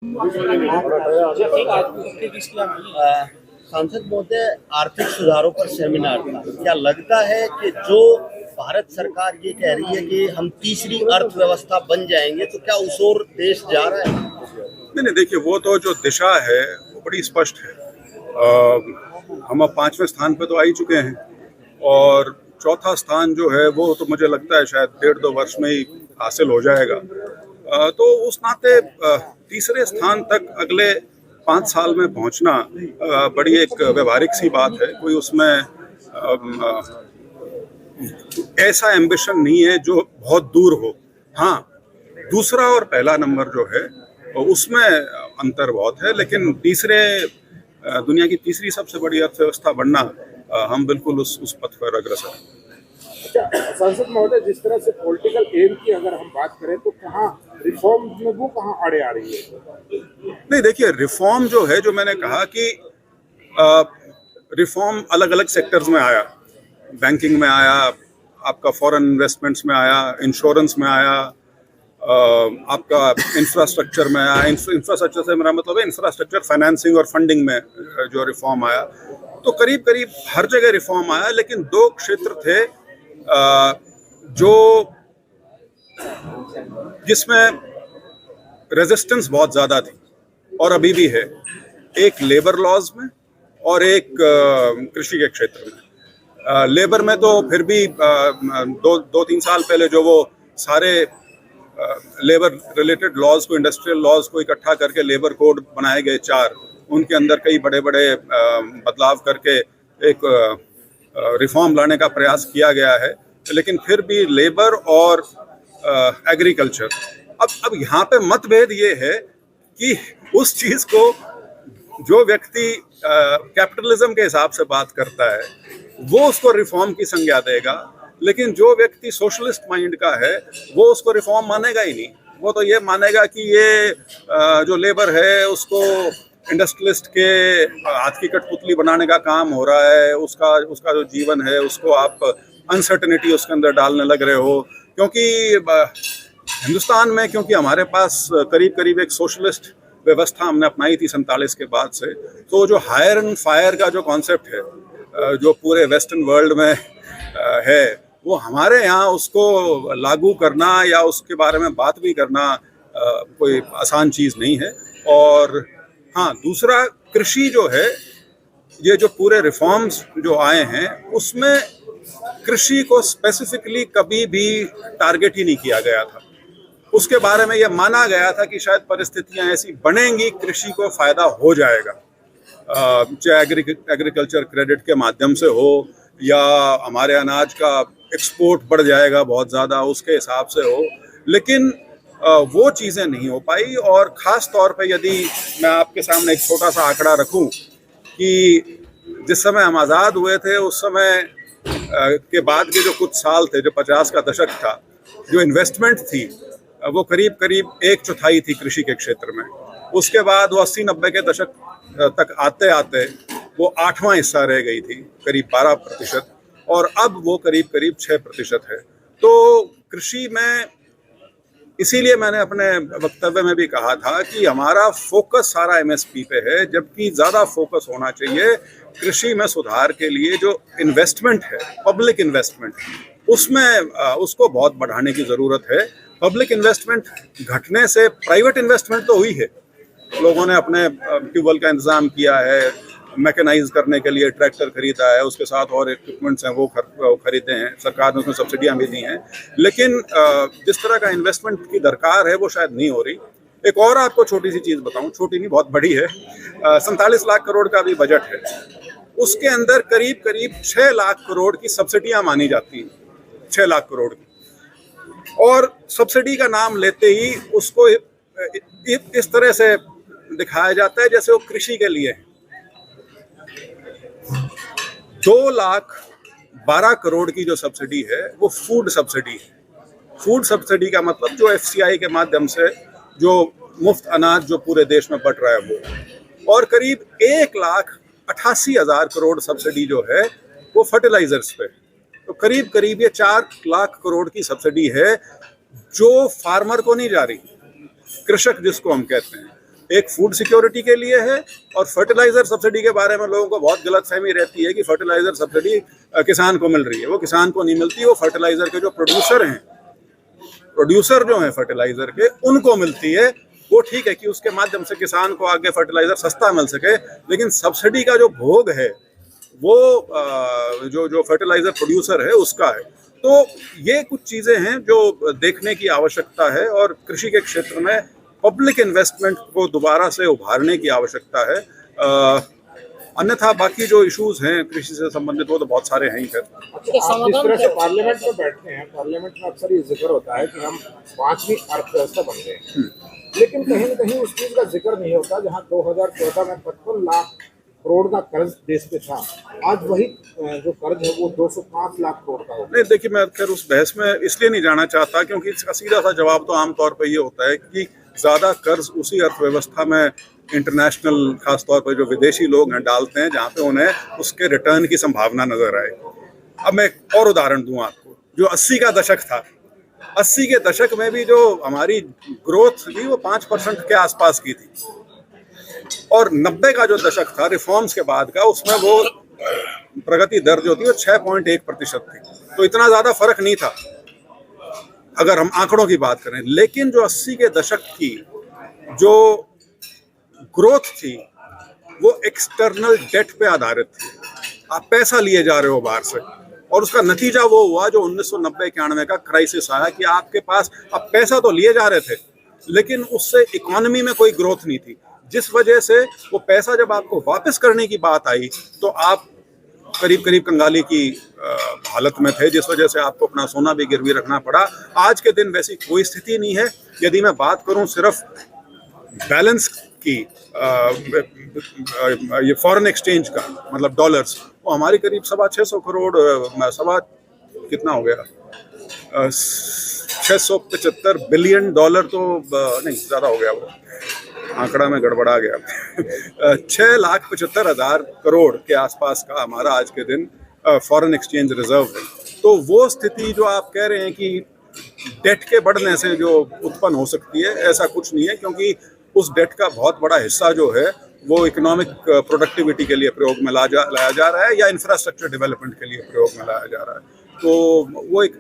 सांसद महोदय, आर्थिक सुधारों पर सेमिनार था। क्या लगता है कि जो भारत सरकार ये कह रही है कि हम तीसरी अर्थव्यवस्था बन जाएंगे, तो क्या उस ओर देश जा रहा है? नहीं, देखिए, वो तो जो दिशा है वो बड़ी स्पष्ट है। हम अब 5वें स्थान पे तो आ ही चुके हैं और चौथा स्थान जो है वो तो मुझे लगता है शायद 1.5-2 वर्ष में ही हासिल हो जाएगा। तो उस नाते तीसरे स्थान तक अगले 5 साल में पहुंचना बड़ी एक व्यवहारिक सी बात है। कोई उसमें ऐसा एम्बिशन नहीं है जो बहुत दूर हो। हाँ, दूसरा और पहला नंबर जो है उसमें अंतर बहुत है, लेकिन दुनिया की तीसरी सबसे बड़ी अर्थव्यवस्था बनना, हम बिल्कुल उस पथ पर अग्रसर हैं। अच्छा, संसद महोदय, जिस तरह से पॉलिटिकल एम की अगर हम बात करें तो कहाँ रिफॉर्म में वो कहाँ आड़े आ रही है? नहीं, देखिए, रिफॉर्म जो है, जो मैंने कहा कि रिफॉर्म अलग अलग सेक्टर्स में आया, बैंकिंग में आया, आपका फॉरेन इन्वेस्टमेंट्स में आया, इंश्योरेंस में आया, आपका इंफ्रास्ट्रक्चर में आया। इंफ्रास्ट्रक्चर से मेरा मतलब है इंफ्रास्ट्रक्चर फाइनेंसिंग और फंडिंग में जो रिफॉर्म आया, तो करीब करीब हर जगह रिफॉर्म आया। लेकिन 2 क्षेत्र थे जो जिसमें रेजिस्टेंस बहुत ज़्यादा थी और अभी भी है। एक लेबर लॉज में और एक कृषि के क्षेत्र में। लेबर में तो फिर भी 2-3 साल पहले जो वो सारे लेबर रिलेटेड लॉज को, इंडस्ट्रियल लॉज को इकट्ठा करके लेबर कोड बनाए गए 4, उनके अंदर कई बड़े बड़े बदलाव करके एक रिफॉर्म लाने का प्रयास किया गया है। लेकिन फिर भी लेबर और एग्रीकल्चर, अब यहाँ पे मतभेद ये है कि उस चीज को जो व्यक्ति कैपिटलिज्म के हिसाब से बात करता है वो उसको रिफॉर्म की संज्ञा देगा, लेकिन जो व्यक्ति सोशलिस्ट माइंड का है वो उसको रिफॉर्म मानेगा ही नहीं। वो तो ये मानेगा कि ये जो लेबर है उसको इंडस्ट्रियलिस्ट के हाथ की कठपुतली बनाने का काम हो रहा है। उसका जो जीवन है उसको आप अनसर्टेनिटी उसके अंदर डालने लग रहे हो। क्योंकि हिंदुस्तान में, क्योंकि हमारे पास करीब करीब एक सोशलिस्ट व्यवस्था हमने अपनाई थी 47 के बाद से, तो जो हायर एंड फायर का जो कॉन्सेप्ट है, जो पूरे वेस्टर्न वर्ल्ड में है, वो हमारे यहाँ उसको लागू करना या उसके बारे में बात भी करना कोई आसान चीज़ नहीं है। और हाँ, दूसरा, कृषि जो है, ये जो पूरे रिफॉर्म्स जो आए हैं उसमें कृषि को स्पेसिफिकली कभी भी टारगेट ही नहीं किया गया था। उसके बारे में यह माना गया था कि शायद परिस्थितियां ऐसी बनेंगी, कृषि को फायदा हो जाएगा, चाहे एग्रीकल्चर क्रेडिट के माध्यम से हो या हमारे अनाज का एक्सपोर्ट बढ़ जाएगा बहुत ज़्यादा, उसके हिसाब से हो। लेकिन वो चीज़ें नहीं हो पाई। और ख़ास तौर पे यदि मैं आपके सामने एक छोटा सा आंकड़ा रखूं कि जिस समय हम आज़ाद हुए थे उस समय के बाद के जो कुछ साल थे, जो 50 का दशक था, जो इन्वेस्टमेंट थी वो करीब करीब 1/4 थी कृषि के क्षेत्र में। उसके बाद वो 80-90 के दशक तक आते आते वो 8वां हिस्सा रह गई थी, करीब 12%, और अब वो करीब करीब 6% है। तो कृषि में, इसीलिए मैंने अपने वक्तव्य में भी कहा था कि हमारा फोकस सारा एमएसपी पे है, जबकि ज़्यादा फोकस होना चाहिए कृषि में सुधार के लिए। जो इन्वेस्टमेंट है, पब्लिक इन्वेस्टमेंट, उसमें उसको बहुत बढ़ाने की ज़रूरत है। पब्लिक इन्वेस्टमेंट घटने से प्राइवेट इन्वेस्टमेंट तो हुई है। लोगों ने अपने ट्यूबवेल का इंतज़ाम किया है, मैकेनाइज करने के लिए ट्रैक्टर खरीदा है, उसके साथ और इक्विपमेंट्स हैं वो खरीदे हैं, सरकार ने उसमें सब्सिडियां भी दी हैं। लेकिन जिस तरह का इन्वेस्टमेंट की दरकार है वो शायद नहीं हो रही। एक और आपको छोटी सी चीज़ बताऊं, छोटी नहीं, बहुत बड़ी है। 47 लाख करोड़ का भी बजट है, उसके अंदर करीब करीब 6 लाख करोड़ की सब्सिडियां मानी जाती हैं, 6 लाख करोड़ की। और सब्सिडी का नाम लेते ही उसको इस तरह से दिखाया जाता है जैसे वो कृषि के लिए है। 2,12 करोड़ की जो सब्सिडी है वो फूड सब्सिडी है। फूड सब्सिडी का मतलब जो एफसीआई के माध्यम से जो मुफ्त अनाज जो पूरे देश में बट रहा है वो। और करीब 1,88,000 करोड़ सब्सिडी जो है वो फर्टिलाइजर्स पे। तो करीब करीब ये 4 लाख करोड़ की सब्सिडी है जो फार्मर को नहीं जा रही, कृषक जिसको हम कहते हैं। एक फूड सिक्योरिटी के लिए है, और फर्टिलाइजर सब्सिडी के बारे में लोगों को बहुत गलतफहमी रहती है कि फर्टिलाइजर सब्सिडी किसान को मिल रही है। वो किसान को नहीं मिलती, वो फर्टिलाइजर के जो प्रोड्यूसर जो हैं फर्टिलाइजर के, उनको मिलती है। वो ठीक है कि उसके माध्यम से किसान को आगे फर्टिलाइजर सस्ता मिल सके, लेकिन सब्सिडी का जो भोग है वो जो फर्टिलाइजर प्रोड्यूसर है उसका है। तो ये कुछ चीज़ें हैं जो देखने की आवश्यकता है, और कृषि के क्षेत्र में पब्लिक इन्वेस्टमेंट को दोबारा से उभारने की आवश्यकता है। अन्यथा बाकी जो इश्यूज हैं कृषि से संबंधित वो तो बहुत सारे हैं ही। आप जिस तरह से पार्लियामेंट में बैठते हैं, पार्लियामेंट में अक्सर ये जिक्र होता है कि हम 5वीं अर्थव्यवस्था बन गए हैं, लेकिन कहीं न कहीं उस चीज का जिक्र नहीं होता जहां 2014 में 55 लाख करोड़ का कर्ज देश पे था। आज वही जो कर्ज है वो 205 लाख करोड़ का हो। नहीं, देखिए, मैं खैर उस बहस में इसलिए नहीं जाना चाहता क्योंकि इसका सीधा सा जवाब तो आमतौर पर ये होता है कि ज़्यादा कर्ज उसी अर्थव्यवस्था में इंटरनेशनल, खासतौर पर जो विदेशी लोग हैं, डालते हैं जहाँ पे उन्हें उसके रिटर्न की संभावना नजर आए। अब मैं एक और उदाहरण दूं आपको, जो 80 का दशक था, 80 के दशक में भी जो हमारी ग्रोथ थी वो 5% के आसपास की थी, और 90 का जो दशक था रिफॉर्म्स के बाद का, उसमें वो प्रगति दर जो थी वो 6.1% थी। तो इतना ज़्यादा फर्क नहीं था अगर हम आंकड़ों की बात करें। लेकिन जो 80 के दशक की जो ग्रोथ थी वो एक्सटर्नल डेट पे आधारित थी। आप पैसा लिए जा रहे हो बाहर से, और उसका नतीजा वो हुआ जो 1990-91 का क्राइसिस आया कि आपके पास, आप पैसा तो लिए जा रहे थे लेकिन उससे इकोनॉमी में कोई ग्रोथ नहीं थी, जिस वजह से वो पैसा जब आपको वापस करने की बात आई तो आप करीब करीब कंगाली की हालत में थे, जिस वजह से आपको अपना सोना भी गिरवी रखना पड़ा। आज के दिन वैसी कोई स्थिति नहीं है। यदि मैं बात करूं सिर्फ बैलेंस की, ये फॉरेन एक्सचेंज का, मतलब डॉलर्स, वो हमारी करीब 625 करोड़, कितना हो गया, 675 बिलियन डॉलर, तो नहीं ज़्यादा हो गया, वो आंकड़ा में गड़बड़ा गया 6,75,000 करोड़ के आसपास का हमारा आज के दिन फॉरेन एक्सचेंज रिजर्व है। तो वो स्थिति जो आप कह रहे हैं कि डेट के बढ़ने से जो उत्पन्न हो सकती है, ऐसा कुछ नहीं है, क्योंकि उस डेट का बहुत बड़ा हिस्सा जो है वो इकोनॉमिक प्रोडक्टिविटी के लिए प्रयोग में लाया जा रहा है, या इंफ्रास्ट्रक्चर डेवलपमेंट के लिए प्रयोग में लाया जा रहा है। तो वो एक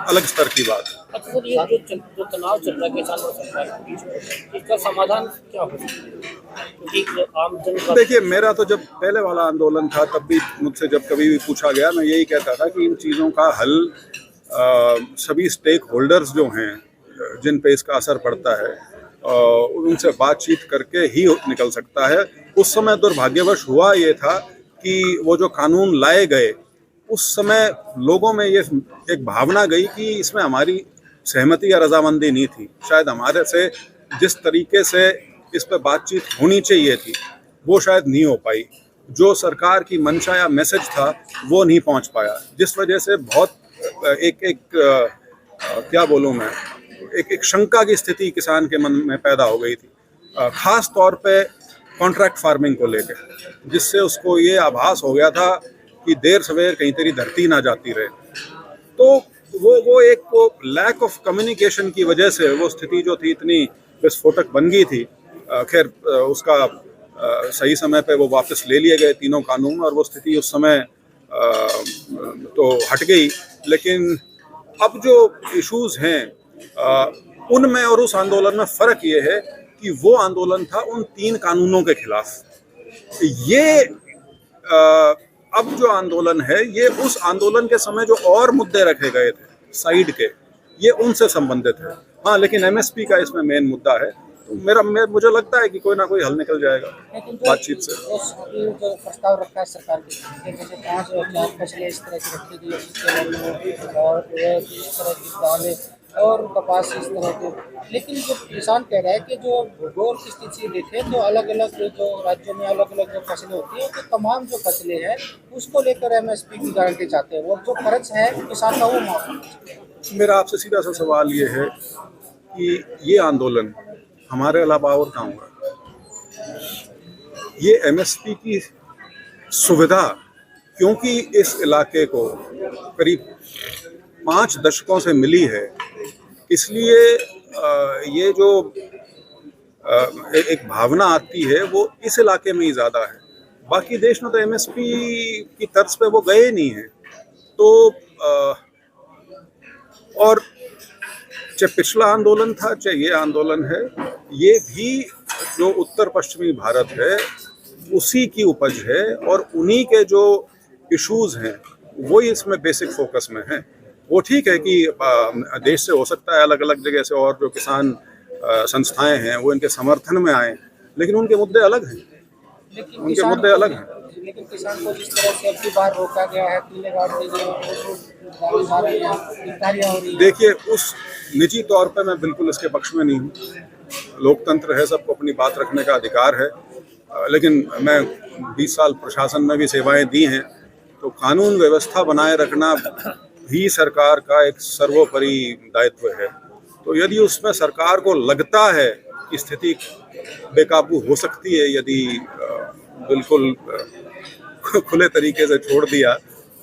अलग स्तर की बात है। अच्छा सर, ये जो तनाव चल रहा है किसानों सरकार के बीच में, इसका समाधान क्या हो सकता है? क्योंकि आम जनता, देखिए, मेरा तो जब पहले वाला आंदोलन था तब भी मुझसे जब कभी भी पूछा गया, मैं यही कहता था कि इन चीज़ों का हल सभी स्टेक होल्डर्स जो हैं जिन पे इसका असर पड़ता है उनसे बातचीत करके ही निकल सकता है। उस समय दुर्भाग्यवश हुआ ये था कि वो जो कानून लाए गए उस समय लोगों में ये एक भावना गई कि इसमें हमारी सहमति या रजामंदी नहीं थी। शायद हमारे से जिस तरीके से इस पर बातचीत होनी चाहिए थी वो शायद नहीं हो पाई। जो सरकार की मंशा या मैसेज था वो नहीं पहुंच पाया, जिस वजह से बहुत क्या बोलूं मैं, एक शंका की स्थिति किसान के मन में पैदा हो गई थी, खास तौर पे कॉन्ट्रैक्ट फार्मिंग को लेकर, जिससे उसको ये आभास हो गया था कि देर सवेर कहीं तेरी धरती ना जाती रहे। तो वो एक लैक ऑफ कम्युनिकेशन की वजह से वो स्थिति जो थी इतनी विस्फोटक बन गई थी। खैर उसका सही समय पे वो वापस ले लिए गए तीनों कानून, और वो स्थिति उस समय तो हट गई। लेकिन अब जो इश्यूज हैं उनमें और उस आंदोलन में फ़र्क ये है कि वो आंदोलन था उन 3 कानूनों के खिलाफ। ये अब जो आंदोलन है ये उस आंदोलन के समय जो और मुद्दे रखे गए थे साइड के, ये उनसे संबंधित है। हाँ, लेकिन एमएसपी का इसमें मेन मुद्दा है। तो मुझे लगता है कि कोई ना कोई हल निकल जाएगा बातचीत से। जो प्रस्ताव रखा है सरकार के, जैसे 5 फसलें इस तरह की रखी गई, और इस तरह की दालें और कपास इस तरह के, लेकिन जो किसान कह रहा है कि जो भूगोल की स्थिति देखें तो अलग अलग जो राज्यों में अलग अलग जो फसलें होती हैं, तो तमाम जो फसलें हैं उसको लेकर एमएसपी की गारंटी चाहते हैं, और जो खर्च है किसान का वो माफ। मेरा आपसे सीधा सा सवाल ये है कि ये आंदोलन हमारे अलावा और कहाँ होगा? ये एमएसपी की सुविधा क्योंकि इस इलाके को करीब 5 दशकों से मिली है, इसलिए ये जो एक भावना आती है वो इस इलाके में ही ज़्यादा है। बाकी देश में तो एमएसपी की तर्ज पे वो गए नहीं हैं। तो और चाहे पिछला आंदोलन था चाहे ये आंदोलन है, ये भी जो उत्तर पश्चिमी भारत है उसी की उपज है और उन्हीं के जो इश्यूज हैं वही इसमें बेसिक फोकस में है। वो ठीक है कि देश से हो सकता है अलग अलग जगह से और जो किसान संस्थाएं हैं वो इनके समर्थन में आए, लेकिन उनके मुद्दे अलग हैं। लेकिन उनके किसान मुद्दे अलग हैं। लेकिन किसान को जिस तरह से अब की बार रोका गया है, किले गाड़ दी गई, गाड़ी जा रही है, गिरफ्तारियां हो रही है। देखिए, उस निजी तौर पे मैं बिल्कुल इसके पक्ष में नहीं हूँ। लोकतंत्र है, सबको अपनी बात रखने का अधिकार है, लेकिन मैं 20 साल प्रशासन में भी सेवाएं दी हैं, तो कानून व्यवस्था बनाए रखना भी सरकार का एक सर्वोपरि दायित्व है। तो यदि उसमें सरकार को लगता है कि स्थिति बेकाबू हो सकती है, यदि बिल्कुल खुले तरीके से छोड़ दिया,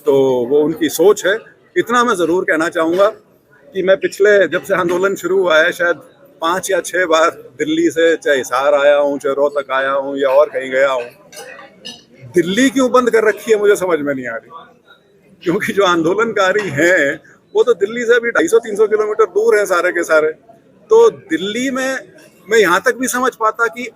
तो वो उनकी सोच है। इतना मैं ज़रूर कहना चाहूँगा कि मैं पिछले जब से आंदोलन शुरू हुआ है शायद 5 या 6 बार दिल्ली से चाहे हिसार आया हूँ, चाहे रोहतक आया हूँ या और कहीं गया हूँ। दिल्ली क्यों बंद कर रखी है मुझे समझ में नहीं आ रही, क्योंकि जो आंदोलनकारी हैं वो तो दिल्ली से अभी 250-300 किलोमीटर दूर हैं सारे के सारे। तो दिल्ली में मैं यहाँ तक भी समझ पाता कि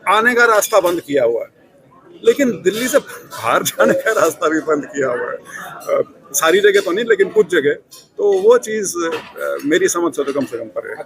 आने का रास्ता बंद किया हुआ है, लेकिन दिल्ली से बाहर जाने का रास्ता भी बंद किया हुआ है। सारी जगह तो नहीं, लेकिन कुछ जगह। तो वो चीज़ मेरी समझ से तो कम परे है।